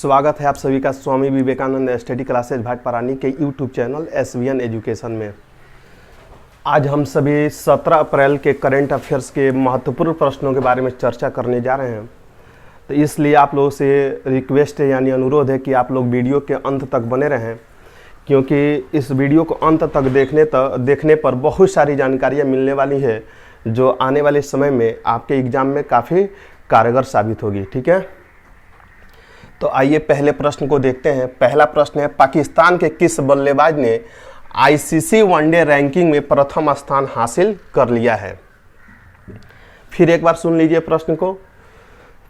स्वागत है आप सभी का स्वामी विवेकानंद स्टडी क्लासेज भाटपरानी के यूट्यूब चैनल SVN एजुकेशन में। आज हम सभी 17 अप्रैल के करंट अफेयर्स के महत्वपूर्ण प्रश्नों के बारे में चर्चा करने जा रहे हैं। तो इसलिए आप लोगों से रिक्वेस्ट है यानी अनुरोध है कि आप लोग वीडियो के अंत तक बने रहें, क्योंकि इस वीडियो को अंत तक देखने पर बहुत सारी जानकारियाँ मिलने वाली है जो आने वाले समय में आपके एग्ज़ाम में काफ़ी कारगर साबित होगी। ठीक है, तो आइए पहले प्रश्न को देखते हैं। पहला प्रश्न है, पाकिस्तान के किस बल्लेबाज ने आईसीसी वनडे रैंकिंग में प्रथम स्थान हासिल कर लिया है? फिर एक बार सुन लीजिए प्रश्न को।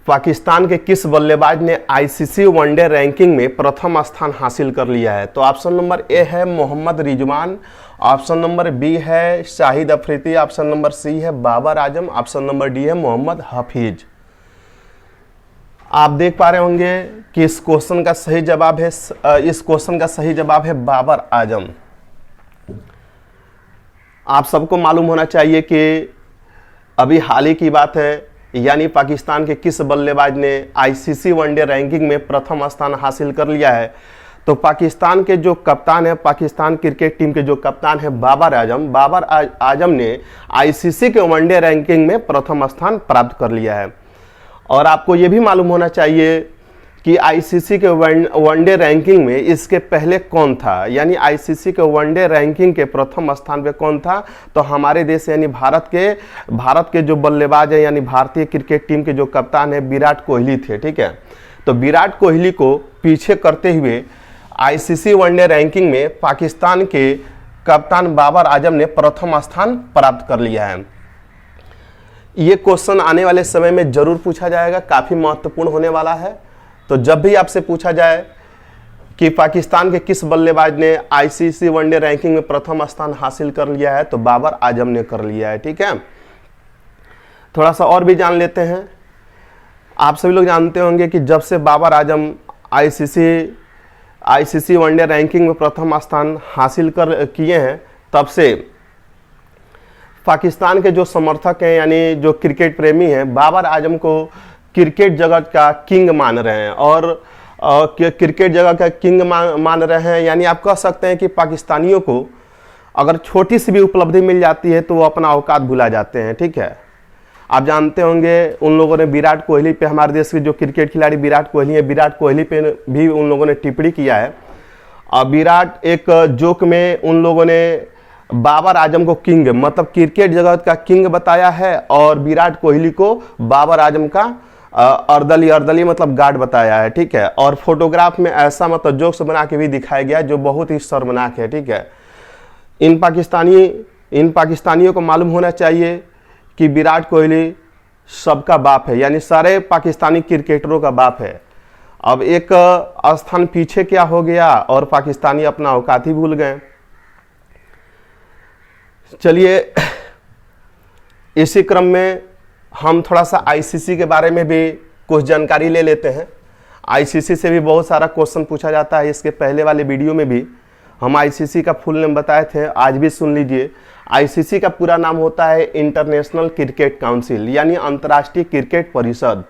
पाकिस्तान के किस बल्लेबाज ने आईसीसी वनडे रैंकिंग में प्रथम स्थान हासिल कर लिया है? तो ऑप्शन नंबर ए है Mohammad Rizwan, option number B है Shahid Afridi, option number C है Babar Azam, option number D है मोहम्मद हफीज। आप देख पा रहे होंगे कि इस क्वेश्चन का सही जवाब है बाबर आजम। आप सबको मालूम होना चाहिए कि अभी हाल ही की बात है, यानी पाकिस्तान के किस बल्लेबाज ने आईसीसी वनडे रैंकिंग में प्रथम स्थान हासिल कर लिया है। तो पाकिस्तान के जो कप्तान है, पाकिस्तान क्रिकेट टीम के जो कप्तान है बाबर आजम ने आईसीसी के वनडे रैंकिंग में प्रथम स्थान प्राप्त कर लिया है। और आपको ये भी मालूम होना चाहिए कि आईसीसी के वनडे रैंकिंग में इसके पहले कौन था, यानी आईसीसी के वनडे रैंकिंग के प्रथम स्थान पे कौन था। तो हमारे देश यानी भारत के जो बल्लेबाज है यानी भारतीय क्रिकेट टीम के जो कप्तान है विराट कोहली थे। ठीक है, तो विराट कोहली को पीछे करते हुए आईसीसी वनडे रैंकिंग में पाकिस्तान के कप्तान बाबर आजम ने प्रथम स्थान प्राप्त कर लिया है। ये क्वेश्चन आने वाले समय में जरूर पूछा जाएगा, काफ़ी महत्वपूर्ण होने वाला है। तो जब भी आपसे पूछा जाए कि पाकिस्तान के किस बल्लेबाज ने आईसीसी वनडे रैंकिंग में प्रथम स्थान हासिल कर लिया है, तो बाबर आजम ने कर लिया है। ठीक है, थोड़ा सा और भी जान लेते हैं। आप सभी लोग जानते होंगे कि जब से Babar Azam ICC one day ranking में प्रथम स्थान हासिल किए हैं, तब से पाकिस्तान के जो समर्थक हैं यानी जो क्रिकेट प्रेमी हैं बाबर आजम को क्रिकेट जगत का किंग मान रहे हैं। और क्रिकेट जगत का किंग मान रहे हैं, यानी आप कह सकते हैं कि पाकिस्तानियों को अगर छोटी सी भी उपलब्धि मिल जाती है तो वो अपना औकात भुला जाते हैं। ठीक है, आप जानते होंगे उन लोगों ने विराट कोहली पे, हमारे देश के जो क्रिकेट खिलाड़ी विराट कोहली है, विराट कोहली पे भी उन लोगों ने टिप्पणी किया है। विराट एक जोक में उन लोगों ने बाबर आजम को किंग मतलब क्रिकेट जगत का किंग बताया है, और विराट कोहली को बाबर आजम का अर्दली मतलब गार्ड बताया है। ठीक है, और फोटोग्राफ में ऐसा मतलब जोक्स बना के भी दिखाया गया जो बहुत ही शर्मनाक है। ठीक है, इन पाकिस्तानियों को मालूम होना चाहिए कि विराट कोहली सबका बाप है, यानी सारे पाकिस्तानी क्रिकेटरों का बाप है। अब एक स्थान पीछे क्या हो गया और पाकिस्तानी अपना औकात ही भूल गए। चलिए, इसी क्रम में हम थोड़ा सा आईसीसी के बारे में भी कुछ जानकारी ले लेते हैं। आईसीसी से भी बहुत सारा क्वेश्चन पूछा जाता है। इसके पहले वाले वीडियो में भी हम आईसीसी का फुल नेम बताए थे, आज भी सुन लीजिए। आईसीसी का पूरा नाम होता है इंटरनेशनल क्रिकेट काउंसिल, यानी अंतर्राष्ट्रीय क्रिकेट परिषद।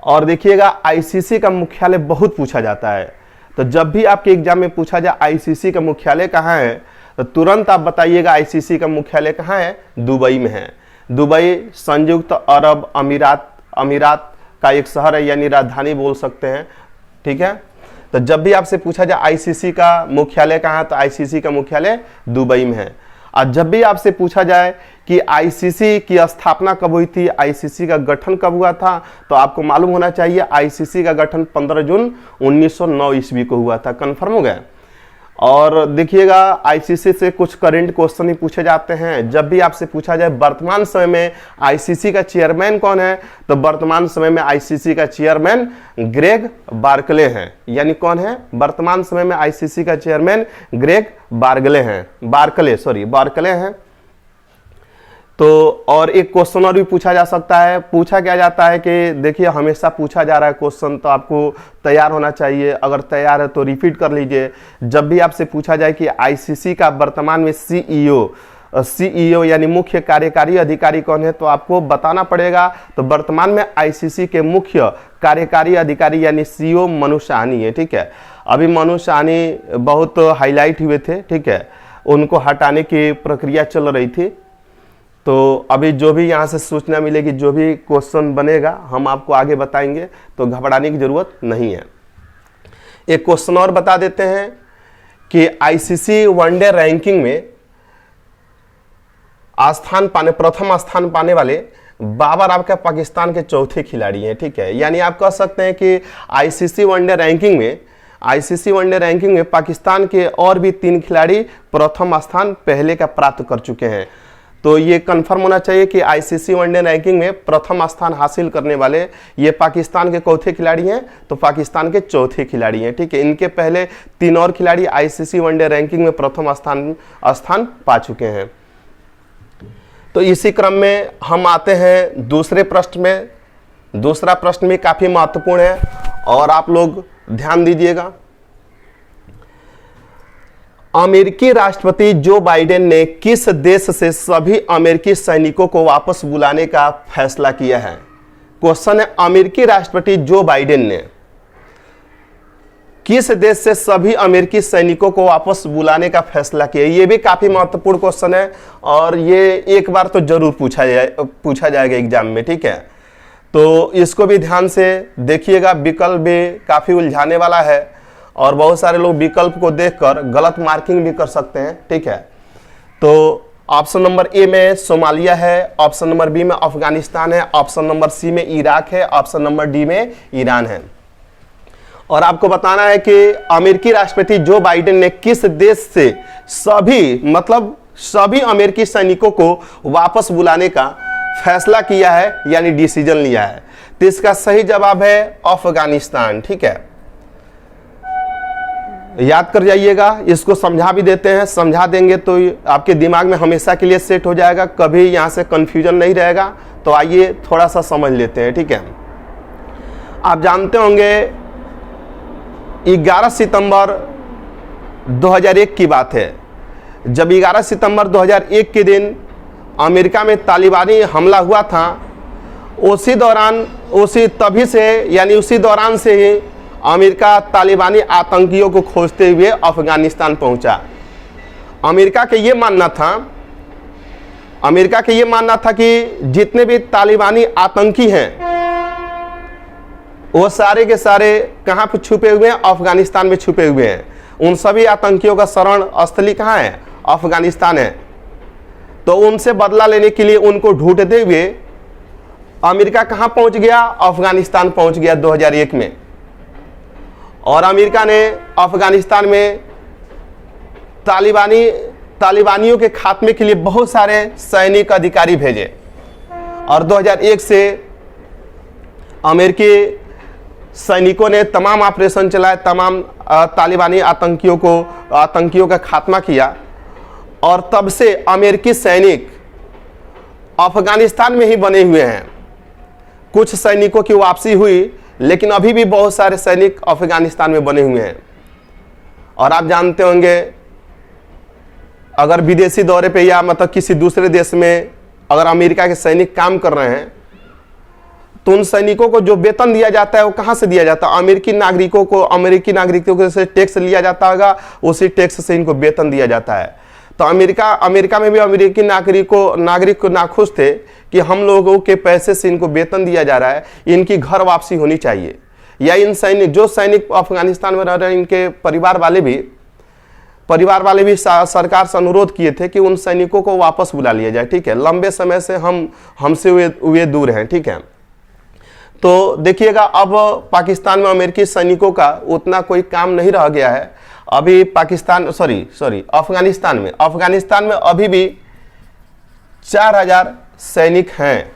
और देखिएगा, आईसीसी का मुख्यालय बहुत पूछा जाता है। तो जब भी आपके एग्जाम में पूछा जाए आईसीसी का मुख्यालय कहाँ है, तो तुरंत आप बताइएगा आईसीसी का मुख्यालय कहाँ है? दुबई में है। दुबई संयुक्त अरब अमीरात का एक शहर है, यानी राजधानी बोल सकते हैं। ठीक है, तो जब भी आपसे पूछा जाए आईसीसी का मुख्यालय कहाँ है, तो आईसीसी का मुख्यालय दुबई में है। और जब भी आपसे पूछा जाए कि आईसीसी की स्थापना कब हुई थी, आईसीसी का गठन कब हुआ था, तो आपको मालूम होना चाहिए आईसीसी का गठन 15 जून 1909 ईस्वी को हुआ था। कन्फर्म हो गया। और देखिएगा, आईसीसी से कुछ करंट क्वेश्चन ही पूछे जाते हैं। जब भी आपसे पूछा जाए वर्तमान समय में आईसीसी का चेयरमैन कौन है, तो वर्तमान समय में आईसीसी का चेयरमैन ग्रेग बार्कले हैं। यानी कौन है? वर्तमान समय में आईसीसी का चेयरमैन ग्रेग बार्कले हैं। तो और एक क्वेश्चन और भी पूछा जा सकता है। पूछा क्या जाता है कि देखिए, हमेशा पूछा जा रहा है क्वेश्चन, तो आपको तैयार होना चाहिए। अगर तैयार है तो रिपीट कर लीजिए। जब भी आपसे पूछा जाए कि आईसीसी का वर्तमान में सीईओ CEO यानी मुख्य कार्यकारी अधिकारी कौन है, तो आपको बताना पड़ेगा। तो वर्तमान में ICC के मुख्य कार्यकारी अधिकारी यानी CEO मनु साहनी है, ठीक है। अभी मनु साहनी बहुत हाईलाइट हुए थे, ठीक है, उनको हटाने की प्रक्रिया चल रही थी। तो अभी जो भी यहाँ से सूचना मिलेगी, जो भी क्वेश्चन बनेगा हम आपको आगे बताएंगे, तो घबराने की जरूरत नहीं है। एक क्वेश्चन और बता देते हैं कि ICC वनडे रैंकिंग में प्रथम स्थान पाने वाले बाबर आपका पाकिस्तान के चौथे खिलाड़ी हैं, ठीक है। यानी आप कह सकते हैं कि ICC वनडे रैंकिंग में पाकिस्तान के और भी 3 खिलाड़ी प्रथम स्थान पहले का प्राप्त कर चुके हैं। तो ये कंफर्म होना चाहिए कि ICC वनडे रैंकिंग में प्रथम स्थान हासिल करने वाले ये पाकिस्तान के चौथे खिलाड़ी हैं, तो पाकिस्तान के चौथे खिलाड़ी हैं, ठीक है। इनके पहले 3 और खिलाड़ी ICC वनडे रैंकिंग में प्रथम स्थान पा चुके हैं। तो इसी क्रम में हम आते हैं दूसरे प्रश्न में। दूसरा प्रश्न भी काफी महत्वपूर्ण है और आप लोग ध्यान दीजिएगा। अमेरिकी राष्ट्रपति जो बाइडेन ने किस देश से सभी अमेरिकी सैनिकों को वापस बुलाने का फैसला किया है? क्वेश्चन है, अमेरिकी राष्ट्रपति जो बाइडेन ने किस देश से सभी अमेरिकी सैनिकों को वापस बुलाने का फैसला किया? ये भी काफी महत्वपूर्ण क्वेश्चन है और ये एक बार तो जरूर पूछा जाएगा एग्जाम में, ठीक है। तो इसको भी ध्यान से देखिएगा, विकल्प भी काफी उलझाने वाला है और बहुत सारे लोग विकल्प को देखकर गलत मार्किंग भी कर सकते हैं, ठीक है। तो ऑप्शन नंबर ए में सोमालिया है, ऑप्शन नंबर बी में अफगानिस्तान है, ऑप्शन नंबर सी में इराक है, ऑप्शन नंबर डी में ईरान है। और आपको बताना है कि अमेरिकी राष्ट्रपति जो बाइडेन ने किस देश से सभी अमेरिकी सैनिकों को वापस बुलाने का फैसला किया है यानी डिसीजन लिया है। तो इसका सही जवाब है अफगानिस्तान, ठीक है। याद कर जाइएगा, इसको समझा भी देते हैं, समझा देंगे तो आपके दिमाग में हमेशा के लिए सेट हो जाएगा, कभी यहां से कंफ्यूजन नहीं रहेगा। तो आइए थोड़ा सा समझ लेते हैं, ठीक है। आप जानते होंगे 11 सितंबर 2001 की बात है, जब 11 सितंबर 2001 के दिन अमेरिका में तालिबानी हमला हुआ था। उसी दौरान से ही अमेरिका तालिबानी आतंकियों को खोजते हुए अफगानिस्तान पहुंचा। अमेरिका का ये मानना था कि जितने भी तालिबानी आतंकी हैं वो सारे के सारे कहां पे छुपे हुए हैं? अफगानिस्तान में छुपे हुए हैं। उन सभी आतंकियों का शरण स्थली कहां है? अफगानिस्तान है। तो उनसे बदला लेने के लिए उनको ढूंढते हुए अमेरिका कहां पहुंच गया? अफगानिस्तान पहुंच गया 2001 में। और अमेरिका ने अफगानिस्तान में तालिबानियों के खात्मे के लिए बहुत सारे सैनिक अधिकारी भेजे और 2001 से अमेरिकी सैनिकों ने तमाम ऑपरेशन चलाए, तमाम तालिबानी आतंकियों का खात्मा किया। और तब से अमेरिकी सैनिक अफगानिस्तान में ही बने हुए हैं। कुछ सैनिकों की वापसी हुई, लेकिन अभी भी बहुत सारे सैनिक अफगानिस्तान में बने हुए हैं। और आप जानते होंगे, अगर विदेशी दौरे पे या किसी दूसरे देश में अगर अमेरिका के सैनिक काम कर रहे हैं तो उन सैनिकों को जो वेतन दिया जाता है वो कहां से दिया जाता है? अमेरिकी नागरिकों से टैक्स लिया जाता होगा, उसी टैक्स से इनको वेतन दिया जाता है। तो अमेरिका में भी अमेरिकी नागरिक नाखुश थे कि हम लोगों के पैसे से इनको वेतन दिया जा रहा है, इनकी घर वापसी होनी चाहिए। या इन सैनिक अफगानिस्तान में रह रहे हैं, इनके परिवार वाले भी सरकार से अनुरोध किए थे कि उन सैनिकों को वापस बुला लिया जाए, ठीक है। लंबे समय से हमसे वे दूर हैं, ठीक है। तो देखिएगा, अब पाकिस्तान में अमेरिकी सैनिकों का उतना कोई काम नहीं रह गया है। अभी अफगानिस्तान में अभी भी 4000 सैनिक हैं।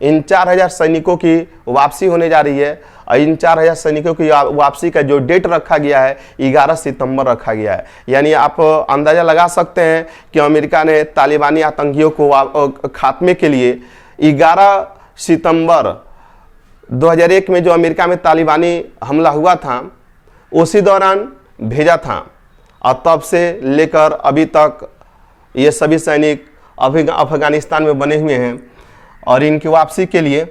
इन 4000 सैनिकों की वापसी होने जा रही है और इन 4000 सैनिकों की वापसी का जो डेट रखा गया है 11 सितंबर रखा गया है। यानी आप अंदाजा लगा सकते हैं कि अमेरिका ने तालिबानी आतंकियों को खात्मे के लिए 11 सितंबर 2001 में जो अमेरिका में तालिबानी हमला हुआ था उसी दौरान भेजा था। और तब से लेकर अभी तक ये सभी सैनिक अफगानिस्तान में बने हुए हैं और इनकी वापसी के लिए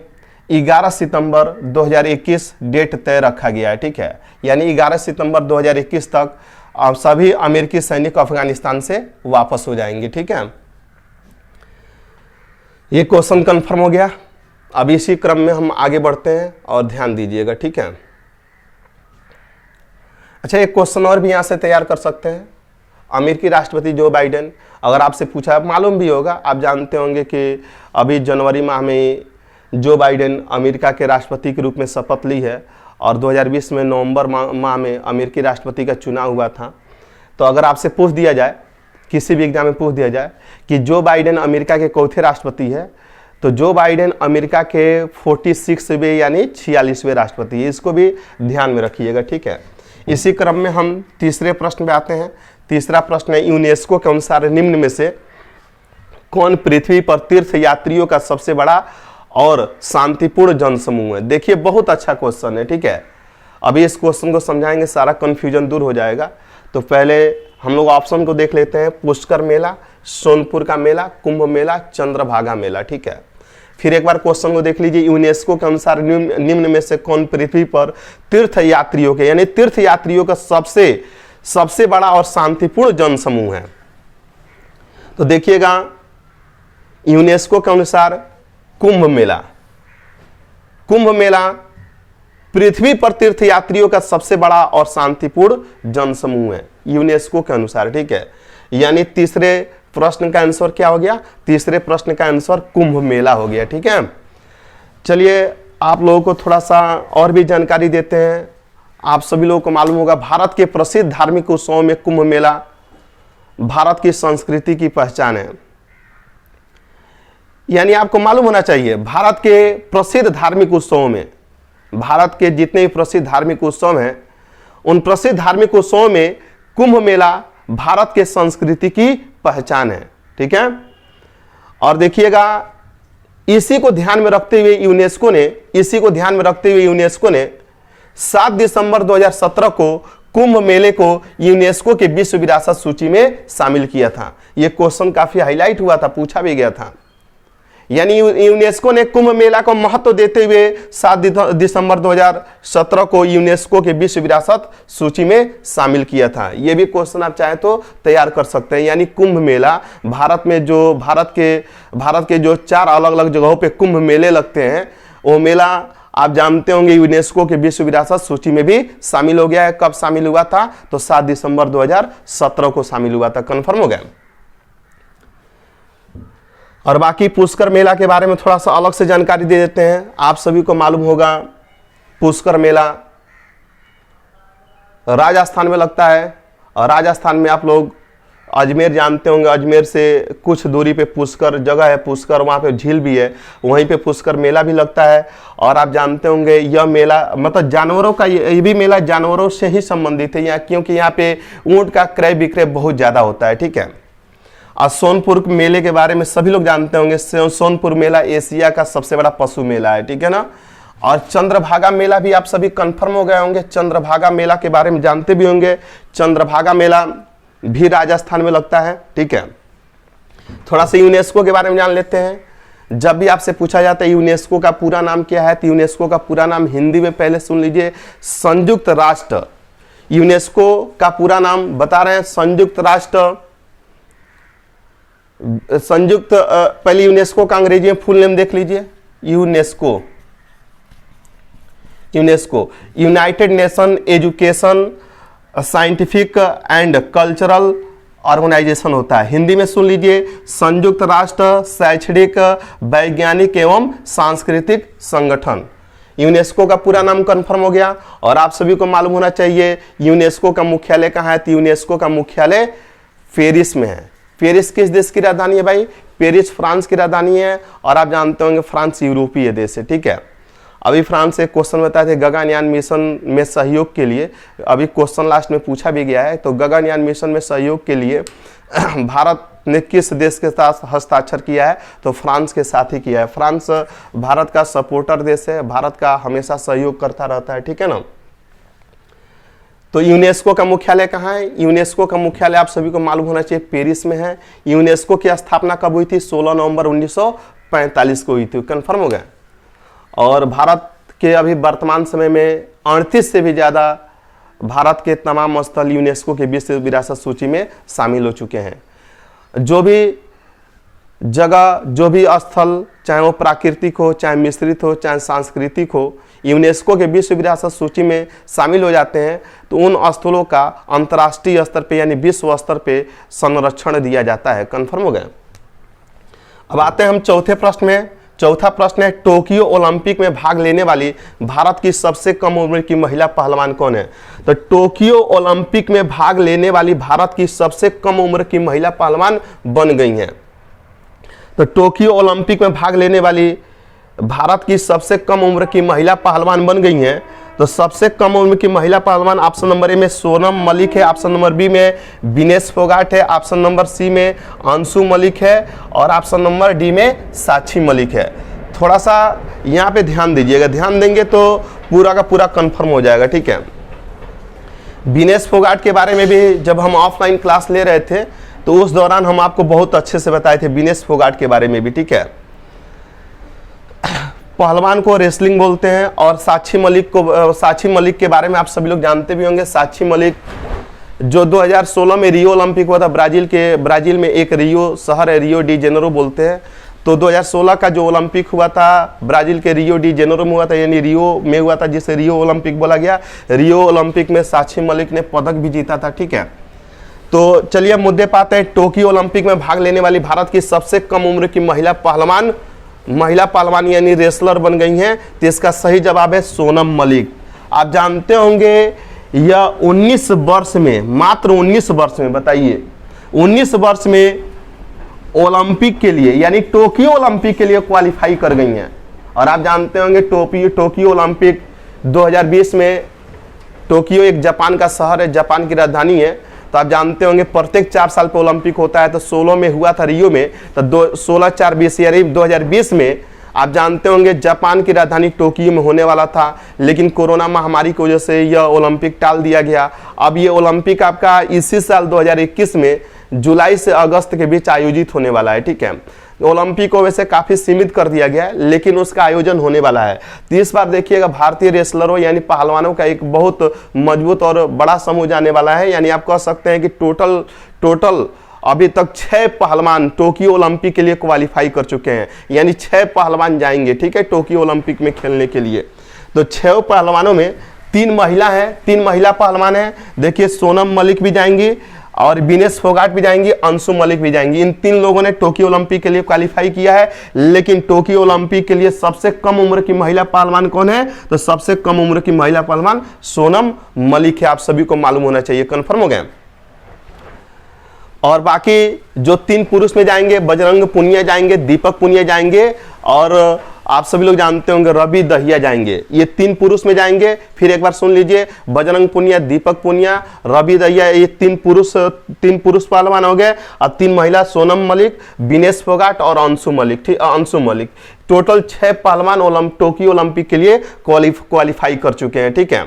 11 सितंबर 2021 डेट तय रखा गया है। ठीक है, यानी 11 सितंबर 2021 तक सभी अमेरिकी सैनिक अफगानिस्तान से वापस हो जाएंगे। ठीक है, ये क्वेश्चन कंफर्म हो गया। अब इसी क्रम में हम आगे बढ़ते हैं और ध्यान दीजिएगा। ठीक है, अच्छा एक क्वेश्चन और भी यहां से तैयार कर सकते हैं। अमेरिकी राष्ट्रपति जो बाइडेन, अगर आपसे पूछा, मालूम भी होगा, आप जानते होंगे कि अभी जनवरी माह में जो बाइडेन अमेरिका के राष्ट्रपति के रूप में शपथ ली है और 2020 में नवंबर माह में अमेरिकी राष्ट्रपति का चुनाव हुआ था। तो अगर आपसे पूछ दिया जाए, किसी भी एग्जाम में पूछ दिया जाए कि जो बाइडेन अमेरिका के कौथे राष्ट्रपति है, तो जो बाइडेन अमेरिका के 46वें यानी 46वें राष्ट्रपति है। इसको भी ध्यान में रखिएगा। ठीक है, इसी क्रम में हम तीसरे प्रश्न पे आते हैं। तीसरा प्रश्न है, यूनेस्को के अनुसार निम्न में से कौन पृथ्वी पर तीर्थ यात्रियों का सबसे बड़ा और शांतिपूर्ण जनसमूह है? देखिए बहुत अच्छा क्वेश्चन है। ठीक है, अभी इस क्वेश्चन को समझाएंगे, सारा कंफ्यूजन दूर हो जाएगा। तो पहले हम लोग ऑप्शन को देख लेते हैं। पुष्कर मेला, सोनपुर का मेला, कुंभ मेला, चंद्रभागा मेला। ठीक है, फिर एक बार क्वेश्चन को देख लीजिए। यूनेस्को के अनुसार निम्न में से कौन पृथ्वी पर तीर्थ यात्रियों के यानी तीर्थ यात्रियों का सबसे बड़ा और शांतिपूर्ण जनसमूह है? तो देखिएगा, यूनेस्को के अनुसार कुंभ मेला पृथ्वी पर तीर्थ यात्रियों का सबसे बड़ा और शांतिपूर्ण जनसमूह है यूनेस्को के अनुसार। ठीक है, यानी तीसरे प्रश्न का आंसर क्या हो गया? तीसरे प्रश्न का आंसर कुंभ मेला हो गया। ठीक है, चलिए आप लोगों को थोड़ा सा और भी जानकारी देते हैं। आप सभी लोगों को मालूम होगा, भारत के प्रसिद्ध धार्मिक उत्सवों में कुंभ मेला भारत की संस्कृति की पहचान है। यानी आपको मालूम होना चाहिए, भारत के प्रसिद्ध धार्मिक उत्सवों में, भारत के जितने भी प्रसिद्ध धार्मिक उत्सव हैं, उन प्रसिद्ध धार्मिक उत्सवों में कुंभ मेला भारत के संस्कृति की पहचान है। ठीक है, और देखिएगा, इसी को ध्यान में रखते हुए यूनेस्को ने 7 दिसंबर 2017 को कुंभ मेले को यूनेस्को के विश्व विरासत सूची में शामिल किया था। यह क्वेश्चन काफी हाईलाइट हुआ था, पूछा भी गया था। यानी यूनेस्को ने कुंभ मेला को महत्व देते हुए 7 दिसंबर 2017 को यूनेस्को के विश्व विरासत सूची में शामिल किया था। यह भी क्वेश्चन आप चाहे तो तैयार कर सकते हैं। यानी कुंभ मेला भारत के जो 4 अलग अलग जगहों पे कुंभ मेले लगते हैं, वो मेला आप जानते होंगे यूनेस्को के विश्व विरासत सूची में भी शामिल हो गया है। कब शामिल हुआ था? तो 7 दिसंबर 2017 को शामिल हुआ था। कंफर्म हो गया। और बाकी पुष्कर मेला के बारे में थोड़ा सा अलग से जानकारी दे देते हैं। आप सभी को मालूम होगा, पुष्कर मेला राजस्थान में लगता है। और राजस्थान में आप लोग अजमेर जानते होंगे, अजमेर से कुछ दूरी पे पुष्कर जगह है, पुष्कर, वहाँ पे झील भी है, वहीं पे पुष्कर मेला भी लगता है। और आप जानते होंगे यह मेला मतलब जानवरों का, ये भी मेला जानवरों से ही संबंधित है यहाँ, क्योंकि यहाँ पे ऊँट का क्रय विक्रय बहुत ज़्यादा होता है। ठीक है, और सोनपुर मेले के बारे में सभी लोग जानते होंगे, सोनपुर मेला एशिया का सबसे बड़ा पशु मेला है। ठीक है ना। और चंद्रभागा मेला भी आप सभी कंफर्म हो गए होंगे, चंद्रभागा मेला के बारे में जानते भी होंगे। चंद्रभागा मेला भी राजस्थान में लगता है। ठीक है, थोड़ा सा यूनेस्को के बारे में जान लेते हैं। जब भी आपसे पूछा जाता है यूनेस्को का पूरा नाम क्या है, तो यूनेस्को का पूरा नाम हिंदी में पहले सुन लीजिए, संयुक्त राष्ट्र। यूनेस्को का पूरा नाम बता रहे हैं, पहले यूनेस्को का अंग्रेजी में फुल नेम देख लीजिए, UNESCO United Nation Education Scientific and Cultural Organization होता है। हिंदी में सुन लीजिए, संयुक्त राष्ट्र शैक्षणिक वैज्ञानिक एवं सांस्कृतिक संगठन। यूनेस्को का पूरा नाम कंफर्म हो गया। और आप सभी को मालूम होना चाहिए यूनेस्को का मुख्यालय कहाँ है, तो यूनेस्को का मुख्यालय पेरिस में है। पेरिस किस देश की राजधानी है भाई? पेरिस फ्रांस की राजधानी है। और आप जानते होंगे फ्रांस यूरोपीय देश है। ठीक है, अभी फ्रांस से क्वेश्चन बताए थे गगनयान मिशन में सहयोग के लिए, अभी क्वेश्चन लास्ट में पूछा भी गया है। तो गगनयान मिशन में सहयोग के लिए भारत ने किस देश के साथ हस्ताक्षर किया है? तो फ्रांस के साथ ही किया है। फ्रांस भारत का सपोर्टर देश है, भारत का हमेशा सहयोग करता रहता है। ठीक है ना। तो यूनेस्को का मुख्यालय कहाँ है? यूनेस्को का मुख्यालय आप सभी को मालूम होना चाहिए पेरिस में है। यूनेस्को की स्थापना कब हुई थी? 16 नवंबर 1945 को हुई थी। कंफर्म हो गया। और भारत के अभी वर्तमान समय में 38 से भी ज़्यादा भारत के तमाम स्थल यूनेस्को के विश्व विरासत सूची में शामिल हो चुके हैं। जो भी जगह, जो भी स्थल, चाहे वो प्राकृतिक हो, चाहे मिश्रित हो, चाहे सांस्कृतिक हो, यूनेस्को के विश्व विरासत सूची में शामिल हो जाते हैं तो उन स्थलों का अंतर्राष्ट्रीय स्तर पे यानी विश्व स्तर पे संरक्षण दिया जाता है। कंफर्म हो गया। अब आते हैं हम चौथे प्रश्न में। चौथा प्रश्न है, टोक्यो ओलंपिक में भाग लेने वाली भारत की सबसे कम उम्र की महिला पहलवान कौन है? तो टोक्यो ओलंपिक में भाग लेने वाली भारत की सबसे कम उम्र की महिला पहलवान बन गई हैं। तो टोक्यो ओलंपिक में भाग लेने वाली भारत की सबसे कम उम्र की महिला पहलवान बन गई हैं। तो सबसे कम उम्र की महिला पहलवान ऑप्शन नंबर ए में सोनम मलिक है, ऑप्शन नंबर बी में विनेश फोगाट है, ऑप्शन नंबर सी में अंशु मलिक है और ऑप्शन नंबर डी में साक्षी मलिक है। थोड़ा सा यहाँ पे ध्यान दीजिएगा, ध्यान देंगे तो पूरा का पूरा कंफर्म हो जाएगा। ठीक है। विनेश फोगाट के बारे में भी जब हम ऑफलाइन क्लास ले रहे थे तो उस दौरान हम आपको बहुत अच्छे से बताए थे विनेश फोगाट के बारे में भी। ठीक है। पहलवान को रेसलिंग बोलते हैं। और साक्षी मलिक के बारे में आप सभी लोग जानते भी होंगे। साक्षी मलिक जो 2016 में रियो ओलंपिक हुआ था, ब्राजील में एक रियो शहर है, रियो डी जेनेरो बोलते हैं। तो 2016 का जो ओलंपिक हुआ था ब्राजील के रियो डी जेनेरो में हुआ था, यानी रियो में हुआ था, जिसे रियो ओलंपिक बोला गया। रियो ओलंपिक में साक्षी मलिक ने पदक भी जीता था। ठीक है। तो चलिए अब मुद्दे पाते हैं। टोक्यो ओलंपिक में भाग लेने वाली भारत की सबसे कम उम्र की महिला पहलवान यानी रेसलर बन गई हैं। तो इसका सही जवाब है सोनम मलिक। आप जानते होंगे यह 19 वर्ष में, मात्र 19 वर्ष में, बताइए 19 वर्ष में ओलंपिक के लिए यानी टोक्यो ओलंपिक के लिए क्वालिफाई कर गई हैं। और आप जानते होंगे टोक्यो ओलंपिक 2020 में, टोक्यो एक जापान का शहर है, जापान की राजधानी है। तो आप जानते होंगे प्रत्येक 4 साल पे ओलंपिक होता है। तो 16 में हुआ था रियो में, तो 16/4/20 यानी 2020 में आप जानते होंगे जापान की राजधानी टोक्यो में होने वाला था, लेकिन कोरोना महामारी की वजह से यह ओलंपिक टाल दिया गया। अब ये ओलंपिक आपका इसी साल 2021 में जुलाई से अगस्त के बीच आयोजित होने वाला है। ठीक है। ओलंपिक को वैसे काफी सीमित कर दिया गया है, लेकिन उसका आयोजन होने वाला है। तो इस बार देखिएगा भारतीय रेसलरों यानी पहलवानों का एक बहुत मजबूत और बड़ा समूह जाने वाला है। यानी आप कह सकते हैं कि टोटल अभी तक 6 पहलवान टोक्यो ओलंपिक के लिए क्वालिफाई कर चुके हैं, यानी 6 पहलवान जाएंगे। ठीक है, टोक्यो ओलंपिक में खेलने के लिए। तो 6 पहलवानों में 3 महिला हैं, 3 महिला पहलवान हैं। देखिए सोनम मलिक भी जाएंगी और विनेश फोगाट भी जाएंगी, अंशु मलिक भी जाएंगी। इन 3 लोगों ने टोक्यो ओलंपिक के लिए क्वालिफाई किया है। लेकिन टोक्यो ओलंपिक के लिए सबसे कम उम्र की महिला पहलवान कौन है? तो सबसे कम उम्र की महिला पहलवान सोनम मलिक है। आप सभी को मालूम होना चाहिए। कंफर्म हो गया। और बाकी जो 3 पुरुष में जाएंगे, बजरंग पुनिया जाएंगे, दीपक पुनिया जाएंगे और आप सभी लोग जानते होंगे रवि दहिया जाएंगे। ये 3 पुरुष में जाएंगे। फिर एक बार सुन लीजिए, बजरंग पुनिया, दीपक पुनिया, रवि दहिया, ये 3 पुरुष पहलवान हो गए। और 3 महिला सोनम मलिक, विनेश फोगाट और अंशु मलिक। ठीक, अंशु मलिक। टोटल 6 पहलवान टोक्यो ओलंपिक के लिए क्वालिफाई कर चुके हैं। ठीक है।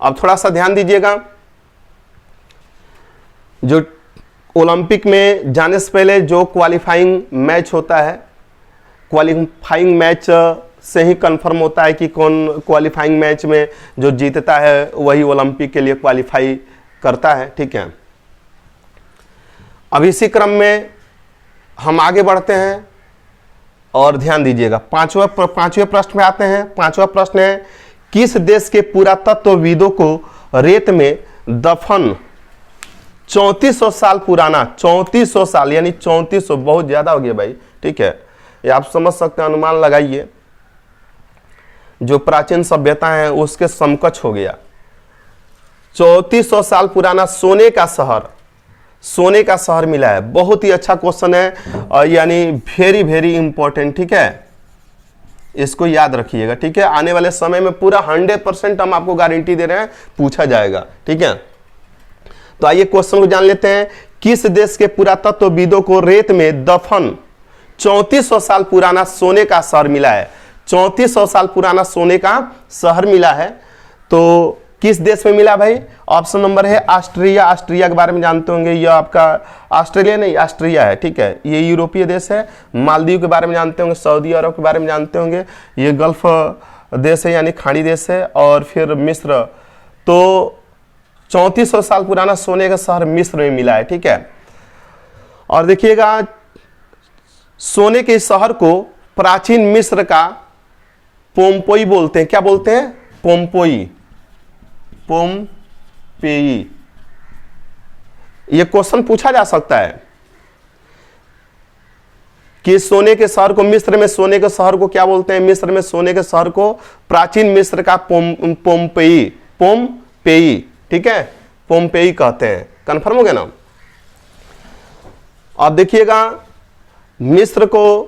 अब थोड़ा सा ध्यान दीजिएगा, जो ओलंपिक में जाने से पहले जो क्वालिफाइंग मैच होता है, क्वालिफाइंग मैच से ही कंफर्म होता है कि कौन क्वालिफाइंग मैच में जो जीतता है वही ओलंपिक के लिए क्वालिफाई करता है। ठीक है। अब इसी क्रम में हम आगे बढ़ते हैं और ध्यान दीजिएगा, पांचवें प्रश्न में आते हैं। 5वां प्रश्न है, किस देश के पुरातत्वविदों को रेत में दफन 3400 साल पुराना, 3400 साल यानी 3400 बहुत ज्यादा हो गया भाई। ठीक है, ये आप समझ सकते हैं, अनुमान लगाइए, जो प्राचीन सभ्यता है उसके समकक्ष हो गया। 3400 साल पुराना सोने का शहर मिला है। बहुत ही अच्छा क्वेश्चन है और यानी वेरी वेरी इंपॉर्टेंट। ठीक है, इसको याद रखिएगा। ठीक है, आने वाले समय में पूरा 100% हम आपको गारंटी दे रहे हैं पूछा जाएगा। ठीक है, तो आइए क्वेश्चन को जान लेते हैं। किस देश के पुरातत्वविदों को रेत में दफन 3400 साल पुराना सोने का शहर मिला है? 3400 साल पुराना सोने का शहर मिला है। तो किस देश में मिला भाई? ऑप्शन नंबर है ऑस्ट्रिया। ऑस्ट्रिया के बारे में जानते होंगे, यह आपका ऑस्ट्रेलिया नहीं, ऑस्ट्रिया है, ठीक है, ये यूरोपीय देश है। मालदीव के बारे में जानते होंगे, सऊदी अरब के बारे में जानते होंगे, ये गल्फ देश है यानी खाड़ी देश है। और फिर मिस्र। तो 3400 साल पुराना सोने का शहर मिस्र में मिला है, ठीक है। और देखिएगा, सोने के शहर को प्राचीन मिस्र का पोम्पोई बोलते हैं। क्या बोलते हैं? पोम्पोई, पोम्पेई। ये क्वेश्चन पूछा जा सकता है कि सोने के शहर को, मिस्र में सोने के शहर को क्या बोलते हैं? मिस्र में सोने के शहर को प्राचीन मिस्र का पोम्पेई, पोम्पेई, ठीक है, पोम्पेई कहते हैं। कंफर्म हो गया ना? अब देखिएगा, मिस्र को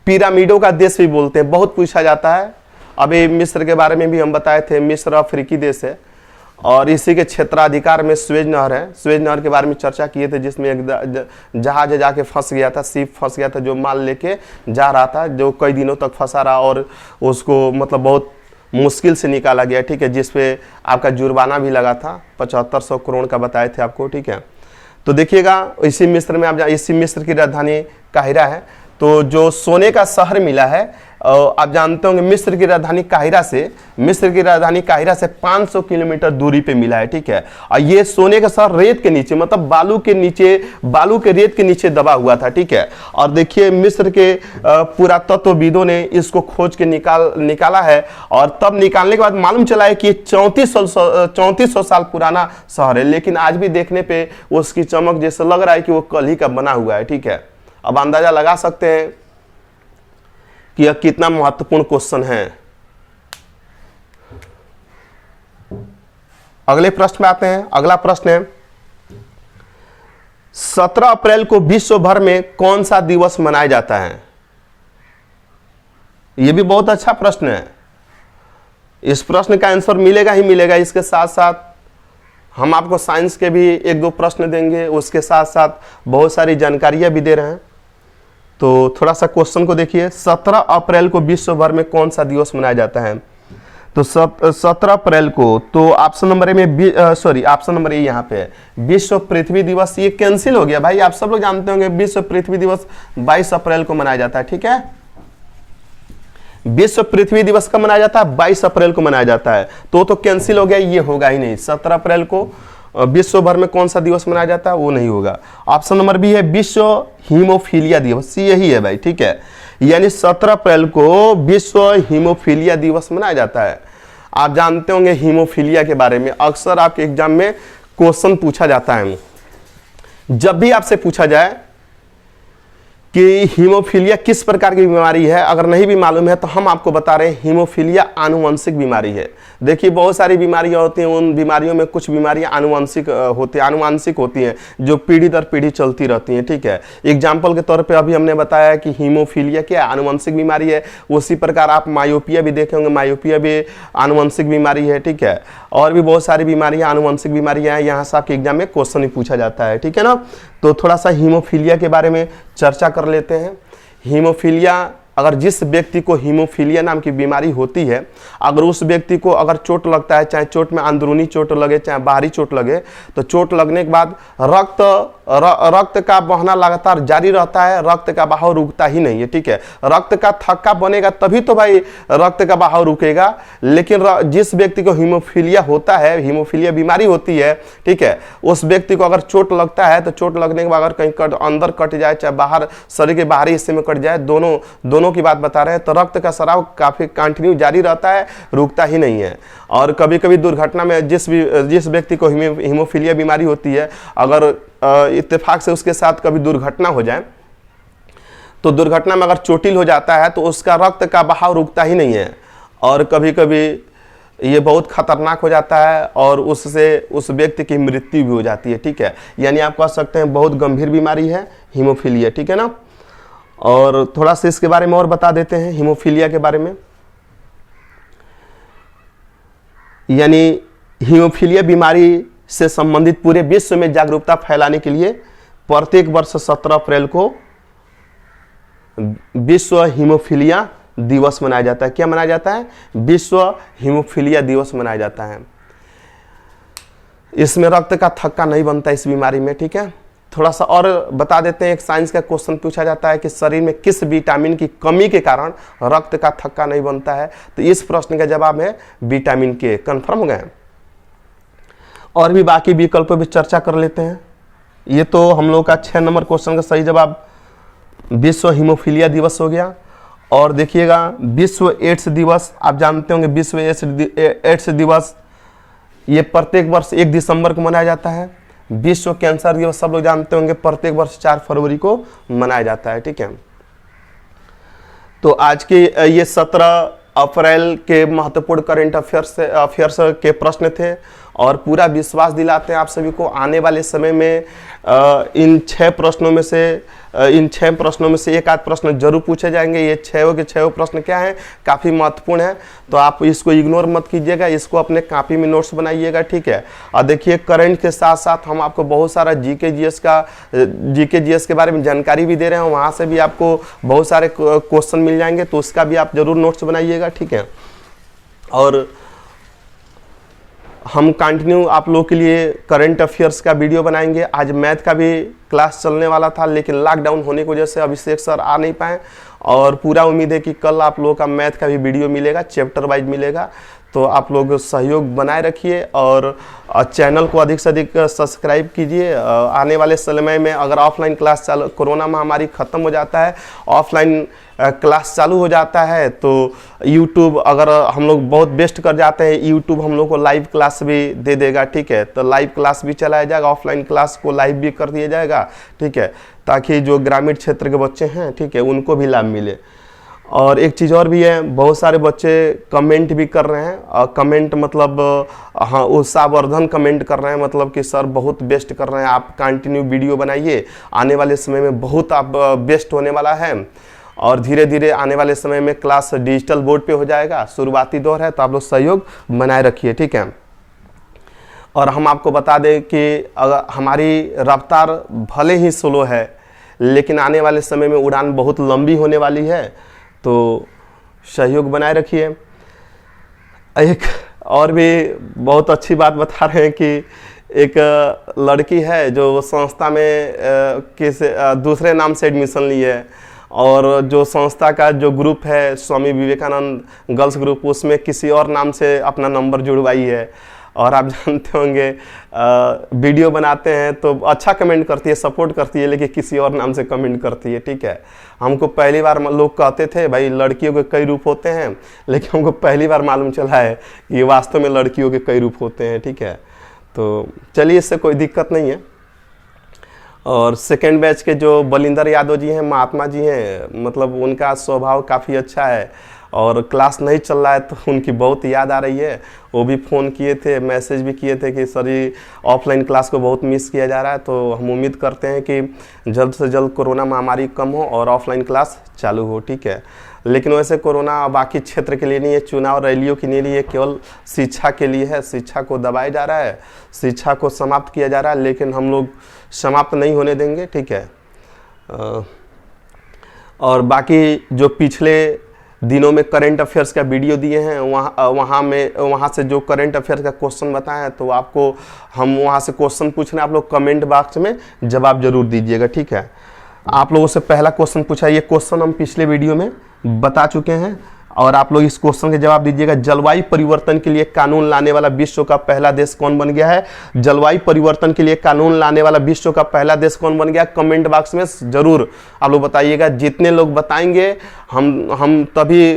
पिरामिडों का देश भी बोलते हैं, बहुत पूछा जाता है। अभी मिस्र के बारे में भी हम बताए थे, मिस्र अफ्रीकी देश है और इसी के क्षेत्राधिकार में स्वेज नहर है। स्वेज नहर के बारे में चर्चा किए थे, जिसमें एक जहाज जाके फंस गया था, शिप फंस गया था, जो माल लेके जा रहा था, जो कई दिनों तक फंसा रहा और उसको मतलब बहुत मुश्किल से निकाला गया, ठीक है, जिसपे आपका जुर्माना भी लगा था, 7500 करोड़ का बताए थे आपको, ठीक है। तो देखिएगा, इसी मिस्र में इसी मिस्र की राजधानी काहिरा है। तो जो सोने का शहर मिला है, आप जानते होंगे मिस्र की राजधानी काहिरा से 500 किलोमीटर दूरी पे मिला है, ठीक है। और ये सोने का शहर रेत के नीचे, मतलब बालू के रेत के नीचे दबा हुआ था, ठीक है। और देखिए, मिस्र के पुरातत्वविदों ने इसको खोज के निकाला है और तब निकालने के बाद मालूम चला है कि 3400 साल पुराना शहर है, लेकिन आज भी देखने पे उसकी चमक जैसे लग रहा है कि वो कल ही का बना हुआ है, ठीक है। अब अंदाजा लगा सकते हैं कि यह कितना महत्वपूर्ण क्वेश्चन है। अगले प्रश्न में आते हैं। अगला प्रश्न है, 17 अप्रैल को विश्व भर में कौन सा दिवस मनाया जाता है? यह भी बहुत अच्छा प्रश्न है। इस प्रश्न का आंसर मिलेगा ही मिलेगा। इसके साथ साथ हम आपको साइंस के भी 1-2 प्रश्न देंगे, उसके साथ साथ बहुत सारी जानकारियां भी दे रहे हैं। तो थोड़ा सा क्वेश्चन को देखिए, 17 अप्रैल को विश्व भर में कौन सा दिवस मनाया जाता है? तो 17 अप्रैल को, तो ऑप्शन नंबर ए में, ऑप्शन नंबर ए यहाँ पे है, विश्व पृथ्वी दिवस। ये कैंसिल हो गया भाई, आप सब लोग जानते होंगे विश्व पृथ्वी दिवस 22 अप्रैल को मनाया जाता है, ठीक है। विश्व पृथ्वी दिवस कब मनाया जाता है? 22 अप्रैल को मनाया जाता है। तो कैंसिल हो गया, ये होगा ही नहीं। 17 अप्रैल को विश्व भर में कौन सा दिवस मनाया जाता है? वो नहीं होगा। ऑप्शन नंबर बी है विश्व हीमोफीलिया दिवस, यही है भाई, ठीक है। यानी 17 अप्रैल को विश्व हीमोफीलिया दिवस मनाया जाता है। आप जानते होंगे हीमोफीलिया के बारे में, अक्सर आपके एग्जाम में क्वेश्चन पूछा जाता है। जब भी आपसे पूछा जाए कि हीमोफीलिया किस प्रकार की बीमारी है, अगर नहीं भी मालूम है तो हम आपको बता रहे हैं, हीमोफीलिया आनुवंशिक बीमारी है। देखिए, बहुत सारी बीमारियां होती हैं, उन बीमारियों में कुछ बीमारियां आनुवंशिक होती हैं, जो पीढ़ी दर पीढ़ी चलती रहती हैं, ठीक है। एग्जाम्पल के तौर पे अभी हमने बताया कि हीमोफीलिया क्या आनुवंशिक बीमारी है। उसी प्रकार आप मायोपिया भी देखे होंगे, मायोपिया भी आनुवंशिक बीमारी है, ठीक है। और भी बहुत सारी बीमारियां आनुवंशिक बीमारियां हैं, यहाँ से आपके एग्जाम में क्वेश्चन ही पूछा जाता है, ठीक है ना। तो थोड़ा सा हीमोफीलिया के बारे में चर्चा कर लेते हैं। हीमोफीलिया, अगर जिस व्यक्ति को हीमोफीलिया नाम की बीमारी होती है, अगर उस व्यक्ति को अगर चोट लगता है, चाहे चोट में अंदरूनी चोट लगे चाहे बाहरी चोट लगे, तो चोट लगने के बाद रक्त का बहना लगातार जारी रहता है, रक्त का बहाव रुकता ही नहीं है, ठीक है। रक्त का थक्का बनेगा तभी तो भाई रक्त का बहाव रुकेगा। लेकिन जिस व्यक्ति को हीमोफीलिया होता है, हीमोफीलिया बीमारी होती है, ठीक है, उस व्यक्ति को अगर चोट लगता है तो चोट लगने के बाद अगर कहीं अंदर कट जाए चाहे बाहर शरीर के बाहरी हिस्से में कट जाए, दोनों की बात बता रहे हैं, तो रक्त का स्राव काफी कंटिन्यू जारी रहता है, रुकता ही नहीं है। और कभी कभी दुर्घटना में जिस व्यक्ति को हीमोफीलिया बीमारी होती है, अगर इत्तेफाक से उसके साथ कभी दुर्घटना हो जाए, तो दुर्घटना में अगर चोटिल हो जाता है तो उसका रक्त का बहाव रुकता ही नहीं है और कभी कभी ये बहुत खतरनाक हो जाता है और उससे उस व्यक्ति की मृत्यु भी हो जाती है, ठीक है। यानी आप कह सकते हैं बहुत गंभीर बीमारी है हीमोफीलिया, ठीक है ना। और थोड़ा सा इसके बारे में और बता देते हैं हीमोफीलिया के बारे में। यानी हीमोफीलिया बीमारी से संबंधित पूरे विश्व में जागरूकता फैलाने के लिए प्रत्येक वर्ष 17 अप्रैल को विश्व हीमोफीलिया दिवस मनाया जाता है। क्या मनाया जाता है? विश्व हीमोफीलिया दिवस मनाया जाता है। इसमें रक्त का थक्का नहीं बनता इस बीमारी में, ठीक है। थोड़ा सा और बता देते हैं, एक साइंस का क्वेश्चन पूछा जाता है कि शरीर में किस विटामिन की कमी के कारण रक्त का थक्का नहीं बनता है, तो इस प्रश्न का जवाब है विटामिन के। कंफर्म हो गए? और भी बाकी विकल्पों पर चर्चा कर लेते हैं। ये तो हम लोग का 6 नंबर क्वेश्चन का सही जवाब विश्व हीमोफीलिया दिवस हो गया। और देखिएगा विश्व एड्स दिवस, आप जानते होंगे विश्व एड्स दिवस ये प्रत्येक वर्ष 1 दिसंबर को मनाया जाता है। विश्व कैंसर दिवस सब लोग जानते होंगे प्रत्येक वर्ष 4 फरवरी को मनाया जाता है, ठीक है। तो आज के ये 17 अप्रैल के महत्वपूर्ण करंट अफेयर्स के प्रश्न थे और पूरा विश्वास दिलाते हैं आप सभी को आने वाले समय में इन 6 प्रश्नों में से एक आध प्रश्न जरूर पूछे जाएंगे। ये 6 के 6 प्रश्न क्या हैं, काफ़ी महत्वपूर्ण है, तो आप इसको इग्नोर मत कीजिएगा, इसको अपने कॉपी में नोट्स बनाइएगा, ठीक है। और देखिए करंट के साथ साथ हम आपको बहुत सारा जीके जीएस के बारे में जानकारी भी दे रहे हैं, वहाँ से भी आपको बहुत सारे क्वेश्चन मिल जाएंगे, तो उसका भी आप जरूर नोट्स बनाइएगा, ठीक है। और हम कंटिन्यू आप लोगों के लिए करंट अफेयर्स का वीडियो बनाएंगे। आज मैथ का भी क्लास चलने वाला था, लेकिन लॉकडाउन होने की वजह से अभिषेक सर आ नहीं पाए, और पूरा उम्मीद है कि कल आप लोगों का मैथ का भी वीडियो मिलेगा, चैप्टर वाइज मिलेगा। तो आप लोग सहयोग बनाए रखिए और चैनल को अधिक से अधिक सब्सक्राइब कीजिए। आने वाले समय में अगर ऑफलाइन क्लास चालू, कोरोना महामारी ख़त्म हो जाता है, ऑफलाइन क्लास चालू हो जाता है, तो यूट्यूब अगर हम लोग बहुत बेस्ट कर जाते हैं, यूट्यूब हम लोग को लाइव क्लास भी दे देगा, ठीक है। तो लाइव क्लास भी चलाया जाएगा, ऑफलाइन क्लास को लाइव भी कर दिया जाएगा, ठीक है, ताकि जो ग्रामीण क्षेत्र के बच्चे हैं, ठीक है, उनको भी लाभ मिले। और एक चीज़ और भी है, बहुत सारे बच्चे कमेंट भी कर रहे हैं, और कमेंट मतलब हाँ उत्साहवर्धन कमेंट कर रहे हैं, मतलब कि सर बहुत बेस्ट कर रहे हैं, आप कंटिन्यू वीडियो बनाइए, आने वाले समय में बहुत आप बेस्ट होने वाला है। और धीरे धीरे आने वाले समय में क्लास डिजिटल बोर्ड पे हो जाएगा, शुरुआती दौर है, तो आप लोग सहयोग बनाए रखिए, ठीक है। और हम आपको बता दें कि अगर हमारी रफ्तार भले ही स्लो है, लेकिन आने वाले समय में उड़ान बहुत लंबी होने वाली है, तो सहयोग बनाए रखिए। एक और भी बहुत अच्छी बात बता रहे हैं कि एक लड़की है जो संस्था में दूसरे नाम से एडमिशन ली है, और जो संस्था का जो ग्रुप है स्वामी विवेकानंद गर्ल्स ग्रुप, उसमें किसी और नाम से अपना नंबर जुड़वाई है। और आप जानते होंगे वीडियो बनाते हैं तो अच्छा कमेंट करती है, सपोर्ट करती है, लेकिन किसी और नाम से कमेंट करती है, ठीक है। हमको पहली बार लोग कहते थे भाई लड़कियों के कई रूप होते हैं, लेकिन हमको पहली बार मालूम चला है कि वास्तव में लड़कियों के कई रूप होते हैं, ठीक है। तो चलिए, इससे कोई दिक्कत नहीं है। और सेकेंड बैच के जो बलिंदर यादव जी हैं, महात्मा जी हैं, मतलब उनका स्वभाव काफ़ी अच्छा है, और क्लास नहीं चल रहा है तो उनकी बहुत याद आ रही है। वो भी फ़ोन किए थे, मैसेज भी किए थे कि सर ये ऑफलाइन क्लास को बहुत मिस किया जा रहा है। तो हम उम्मीद करते हैं कि जल्द से जल्द कोरोना महामारी कम हो और ऑफलाइन क्लास चालू हो, ठीक है। लेकिन वैसे कोरोना बाकी क्षेत्र के लिए नहीं है, चुनाव रैलियों के लिए नहीं है, केवल शिक्षा के लिए है। शिक्षा को दबाया जा रहा है, शिक्षा को समाप्त किया जा रहा है, लेकिन हम लोग समाप्त नहीं होने देंगे, ठीक है। और बाकी जो पिछले दिनों में करंट अफेयर्स का वीडियो दिए हैं, वहाँ से जो करंट अफेयर्स का क्वेश्चन बताएं हैं, तो आपको हम वहाँ से क्वेश्चन पूछना, आप लोग कमेंट बॉक्स में जवाब जरूर दीजिएगा, ठीक है। आप लोगों से पहला क्वेश्चन पूछा, ये क्वेश्चन हम पिछले वीडियो में बता चुके हैं, और आप लोग इस क्वेश्चन के जवाब दीजिएगा। जलवायु परिवर्तन के लिए कानून लाने वाला विश्व का पहला देश कौन बन गया है? जलवायु परिवर्तन के लिए कानून लाने वाला विश्व का पहला देश कौन बन गया? कमेंट बॉक्स में जरूर आप लोग बताइएगा। जितने लोग बताएंगे हम तभी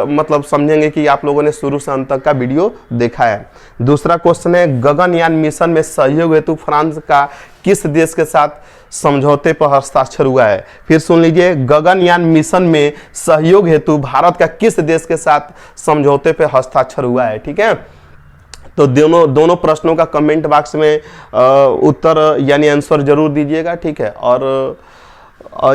मतलब समझेंगे कि आप लोगों ने शुरू से अंत तक का वीडियो देखा है। दूसरा क्वेश्चन है, गगनयान मिशन में सहयोग हेतु फ्रांस का किस देश के साथ समझौते पर हस्ताक्षर हुआ है? फिर सुन लीजिए, गगनयान मिशन में सहयोग हेतु भारत का किस देश के साथ समझौते पर हस्ताक्षर हुआ है? ठीक है, तो दोनों प्रश्नों का कमेंट बॉक्स में उत्तर यानी आंसर जरूर दीजिएगा, ठीक है। और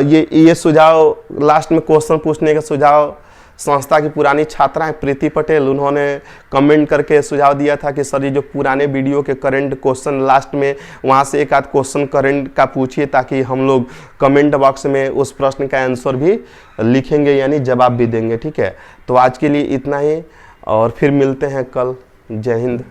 ये सुझाव लास्ट में क्वेश्चन पूछने का सुझाव संस्था की पुरानी छात्रा हैं प्रीति पटेल, उन्होंने कमेंट करके सुझाव दिया था कि सर ये जो पुराने वीडियो के करंट क्वेश्चन लास्ट में वहाँ से एक आध क्वेश्चन करंट का पूछिए, ताकि हम लोग कमेंट बॉक्स में उस प्रश्न का आंसर भी लिखेंगे, यानी जवाब भी देंगे। ठीक है, तो आज के लिए इतना ही और फिर मिलते हैं कल। जय हिंद।